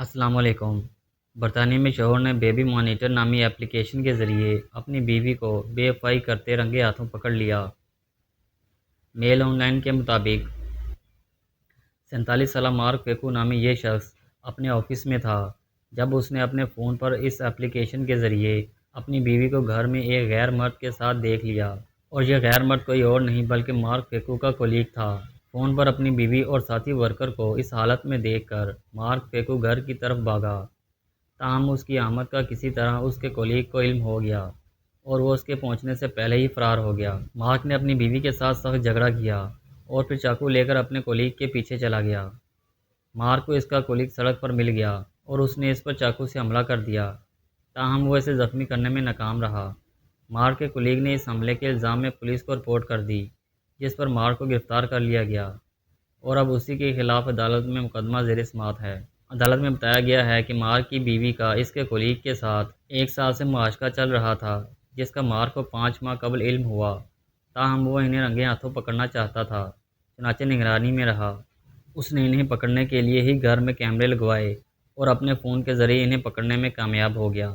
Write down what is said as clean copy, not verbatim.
السلام علیکم۔ برطانیہ میں شوہر نے بیبی مانیٹر نامی ایپلیکیشن کے ذریعے اپنی بیوی کو بے وفائی کرتے رنگے ہاتھوں پکڑ لیا۔ میل آن لائن کے مطابق 47 سالہ مارک فیکو نامی یہ شخص اپنے آفس میں تھا جب اس نے اپنے فون پر اس ایپلیکیشن کے ذریعے اپنی بیوی کو گھر میں ایک غیر مرد کے ساتھ دیکھ لیا، اور یہ غیر مرد کوئی اور نہیں بلکہ مارک فیکو کا کولیگ تھا۔ فون پر اپنی بیوی اور ساتھی ورکر کو اس حالت میں دیکھ کر مارک فیکو گھر کی طرف بھاگا، تاہم اس کی آمد کا کسی طرح اس کے کولیگ کو علم ہو گیا اور وہ اس کے پہنچنے سے پہلے ہی فرار ہو گیا۔ مارک نے اپنی بیوی کے ساتھ سخت جھگڑا کیا اور پھر چاقو لے کر اپنے کولیگ کے پیچھے چلا گیا۔ مارک کو اس کا کولیگ سڑک پر مل گیا اور اس نے اس پر چاقو سے حملہ کر دیا، تاہم وہ اسے زخمی کرنے میں ناکام رہا۔ مارک کے کولیگ نے اس حملے کے الزام میں پولیس کو رپورٹ کر دی، جس پر مارک کو گرفتار کر لیا گیا اور اب اسی کے خلاف عدالت میں مقدمہ زیر سماعت ہے۔ عدالت میں بتایا گیا ہے کہ مارک کی بیوی کا اس کے کولیگ کے ساتھ 1 سال سے معاشقہ چل رہا تھا، جس کا مارک کو 5 ماہ قبل علم ہوا، تاہم وہ انہیں رنگے ہاتھوں پکڑنا چاہتا تھا، چنانچہ نگرانی میں رہا۔ اس نے انہیں پکڑنے کے لیے ہی گھر میں کیمرے لگوائے اور اپنے فون کے ذریعے انہیں پکڑنے میں کامیاب ہو گیا۔